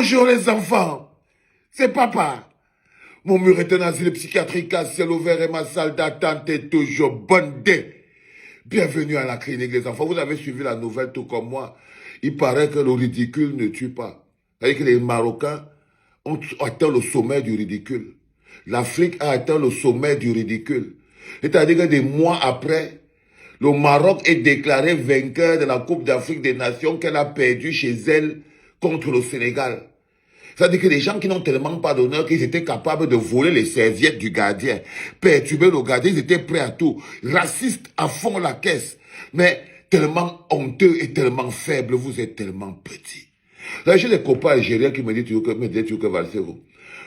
Bonjour les enfants, c'est papa. Mon mur est un asile psychiatrique à ciel ouvert et ma salle d'attente est toujours bondée. Bienvenue à la clinique les enfants. Vous avez suivi la nouvelle tout comme moi. Il paraît que le ridicule ne tue pas. C'est-à-dire que les Marocains ont atteint le sommet du ridicule. L'Afrique a atteint le sommet du ridicule. C'est-à-dire que des mois après, le Maroc est déclaré vainqueur de la Coupe d'Afrique des Nations qu'elle a perdue chez elle contre le Sénégal. C'est-à-dire que les gens qui n'ont tellement pas d'honneur qu'ils étaient capables de voler les serviettes du gardien, perturber le gardien, ils étaient prêts à tout. Racistes à fond la caisse. Mais tellement honteux et tellement faible, vous êtes tellement petit. Là, j'ai des copains algériens qui me disent que Valsero,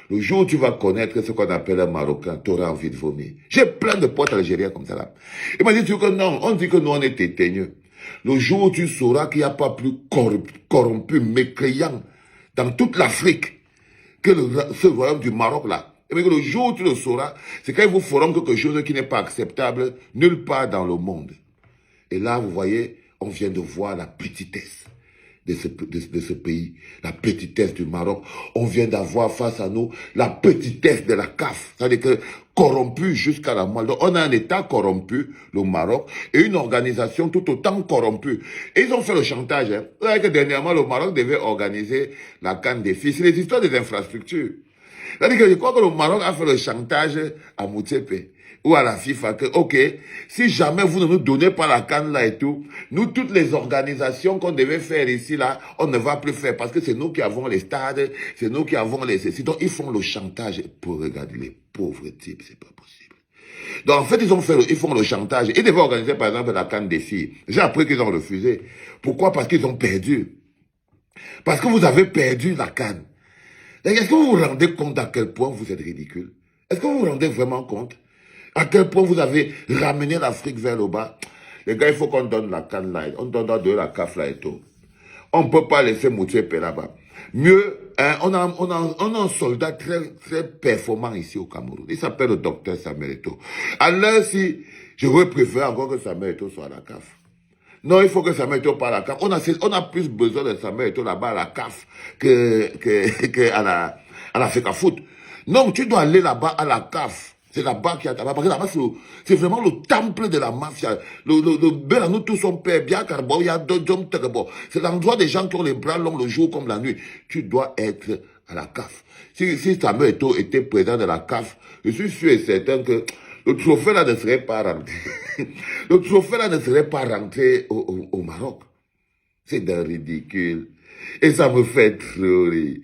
le jour où tu vas connaître ce qu'on appelle un Marocain, tu auras envie de vomir. J'ai plein de potes algériens comme ça là. Ils m'ont dit que non, on dit que nous on est éteigneux. Le jour où tu sauras qu'il n'y a pas plus corrompu, mécréant dans toute l'Afrique que ce royaume du Maroc là. Et bien, le jour où tu le sauras, c'est quand ils vous feront quelque chose qui n'est pas acceptable nulle part dans le monde. Et là, vous voyez, on vient de voir la petitesse de ce pays, la petitesse du Maroc. On vient d'avoir face à nous la petitesse de la CAF. C'est-à-dire que corrompu jusqu'à la moelle. Donc, on a un État corrompu, le Maroc, et une organisation tout autant corrompue. Et ils ont fait le chantage. Hein. Vous savez que dernièrement, le Maroc devait organiser la CAN des filles. C'est les histoires des infrastructures. C'est-à-dire que je crois que le Maroc a fait le chantage à Moutsepe ou à la FIFA que, ok, si jamais vous ne nous donnez pas la canne là et tout, nous, toutes les organisations qu'on devait faire ici là, on ne va plus faire parce que c'est nous qui avons les stades, c'est nous qui avons les... Donc, ils font le chantage pour regarder les pauvres types, c'est pas possible. Donc, en fait, ils font le chantage. Ils devaient organiser, par exemple, la canne des filles. J'ai appris qu'ils ont refusé. Pourquoi? Parce qu'ils ont perdu. Parce que vous avez perdu la canne. Est-ce que vous vous rendez compte à quel point vous êtes ridicule? Est-ce que vous vous rendez vraiment compte à quel point vous avez ramené l'Afrique vers le bas? Les gars, il faut qu'on donne la canne là. On doit donner la CAF là et tout. On ne peut pas laisser Moutsepe là-bas. Mieux, hein, on a un soldat très, très performant ici au Cameroun. Il s'appelle le docteur Samuel Eto'o. Alors si, je voudrais préférer encore que Samuel Eto'o soit à la CAF. Non, il faut que Samuel Eto'o parle à la CAF. On a plus besoin de Samuel Eto'o là-bas à la CAF que à la FECAFOOT. Non, tu dois aller là-bas à la CAF. C'est là-bas qu'il y a là-bas. Parce que là-bas, c'est vraiment le temple de la mafia. Le Belanou, tout son père, bien carbo, il y a d'autres hommes. C'est l'endroit des gens qui ont les bras longs le jour comme la nuit. Tu dois être à la CAF. Si Samuel Eto'o était président de la CAF, je suis sûr et certain que le trophée là ne serait pas rentré. Le trophée là ne serait pas rentré au Maroc. C'est d'un ridicule. Et ça me fait trop rire.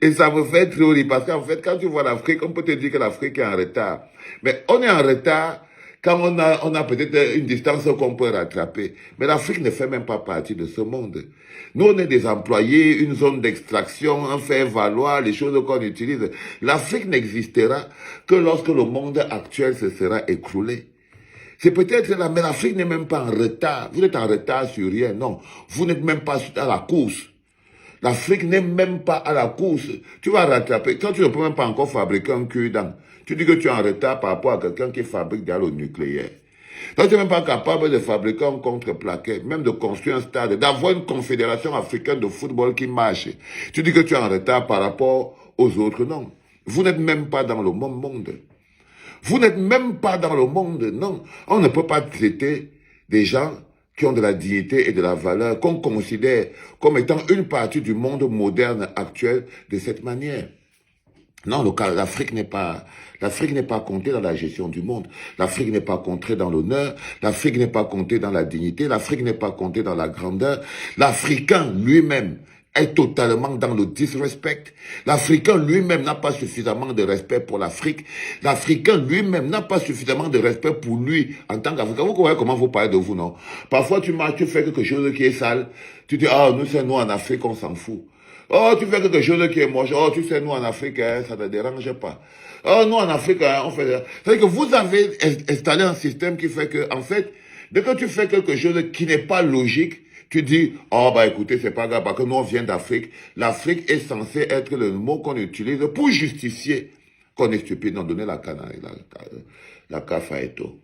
Et ça me fait trop rire parce qu'en fait, quand tu vois l'Afrique, on peut te dire que l'Afrique est en retard. Mais on est en retard quand on a peut-être une distance qu'on peut rattraper. Mais l'Afrique ne fait même pas partie de ce monde. Nous, on est des employés, une zone d'extraction, on fait valoir les choses qu'on utilise. L'Afrique n'existera que lorsque le monde actuel se sera écroulé. C'est peut-être là, mais l'Afrique n'est même pas en retard. Vous êtes en retard sur rien, non. Vous n'êtes même pas à la course. L'Afrique n'est même pas à la course. Tu vas rattraper. Quand tu ne peux même pas encore fabriquer un cure-dent, tu dis que tu es en retard par rapport à quelqu'un qui fabrique déjà le nucléaire. Toi, tu n'es même pas capable de fabriquer un contreplaqué, même de construire un stade, d'avoir une confédération africaine de football qui marche. Tu dis que tu es en retard par rapport aux autres. Non. Vous n'êtes même pas dans le même monde. Vous n'êtes même pas dans le monde. Non. On ne peut pas traiter des gens qui ont de la dignité et de la valeur, qu'on considère comme étant une partie du monde moderne actuel de cette manière. Non, l'Afrique n'est pas comptée dans la gestion du monde. L'Afrique n'est pas comptée dans l'honneur. L'Afrique n'est pas comptée dans la dignité. L'Afrique n'est pas comptée dans la grandeur. L'Africain lui-même est totalement dans le disrespect. L'Africain lui-même n'a pas suffisamment de respect pour l'Afrique. L'Africain lui-même n'a pas suffisamment de respect pour lui en tant qu'Africain. Vous voyez comment vous parlez de vous, non? Parfois, tu marches, tu fais quelque chose qui est sale. Tu dis, ah, nous en Afrique, on s'en fout. Oh, tu fais quelque chose qui est moche. Oh, tu sais, nous en Afrique, hein, ça ne dérange pas. Oh, nous en Afrique, hein, on fait... C'est-à-dire que vous avez installé un système qui fait que, en fait, dès que tu fais quelque chose qui n'est pas logique, tu dis, oh bah écoutez, c'est pas grave, parce que nous on vient d'Afrique. L'Afrique est censée être le mot qu'on utilise pour justifier qu'on est stupide. Non, donnez la canne, la CAF à Eto'o.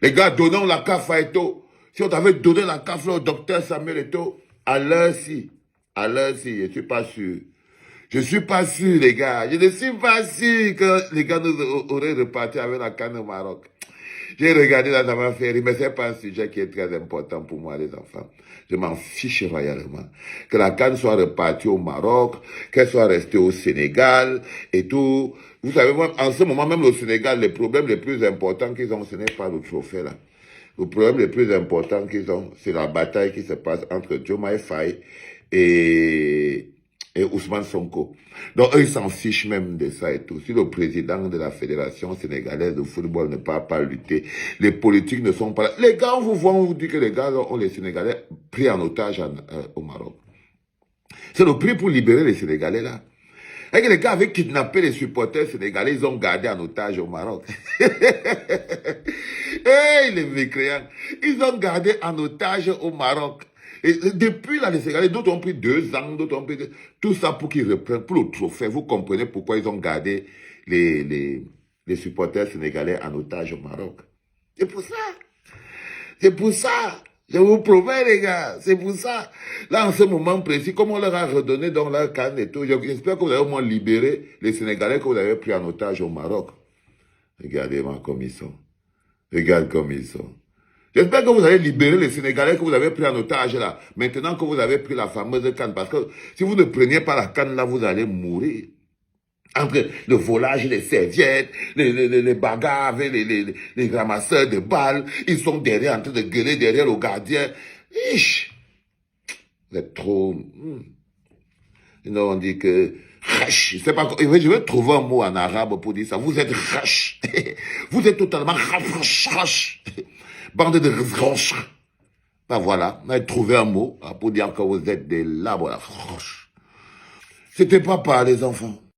Les gars, donnons la CAF à Eto'o. Si on t'avait donné la CAF au docteur Samuel Eto'o, à l'heure-ci, je ne suis pas sûr Je suis pas sûr, les gars. Je ne suis pas sûr que les gars nous auraient reparti avec la CAN au Maroc. J'ai regardé là, ça m'a fait rire, mais c'est pas un sujet qui est très important pour moi, les enfants. Je m'en fiche royalement. Que la CAN soit repartie au Maroc, qu'elle soit restée au Sénégal et tout. Vous savez, moi, en ce moment, même au Sénégal, les problèmes les plus importants qu'ils ont, ce n'est pas le trophée là. Le problème le plus important qu'ils ont, c'est la bataille qui se passe entre Diomaye Faye et Ousmane Sonko. Donc, eux, ils s'en fichent même de ça et tout. Si le président de la Fédération sénégalaise de football ne peut pas lutter, les politiques ne sont pas là. Les gars, on vous voit, on vous dit que les gars ont les Sénégalais pris en otage au Maroc. C'est le prix pour libérer les Sénégalais là. Et que les gars avaient kidnappé les supporters sénégalais, ils ont gardé en otage au Maroc. Hey, les mécréants, ils ont gardé en otage au Maroc. Et depuis là, les Sénégalais, d'autres ont pris 2 ans, d'autres ont pris... Tout ça pour qu'ils reprennent, pour le trophée. Vous comprenez pourquoi ils ont gardé les supporters sénégalais en otage au Maroc. C'est pour ça. C'est pour ça. Je vous promets, les gars, c'est pour ça. Là, en ce moment précis, comme on leur a redonné dans leur canne et tout, j'espère que vous avez au moins libéré les Sénégalais que vous avez pris en otage au Maroc. Regardez-moi comme ils sont. Regarde comme ils sont. J'espère que vous allez libérer les Sénégalais que vous avez pris en otage là. Maintenant que vous avez pris la fameuse canne. Parce que si vous ne preniez pas la canne là, vous allez mourir. Entre le volage, les serviettes, les bagarres avec les ramasseurs de balles, ils sont derrière en train de gueuler derrière le gardien. Ish, vous êtes trop... Sinon on dit que... Rash, je sais pas, je vais trouver un mot en arabe pour dire ça. Vous êtes rash. Vous êtes totalement rash. Bande de rash. Ben voilà, on a trouvé un mot pour dire que vous êtes des labos. C'était papa, les enfants.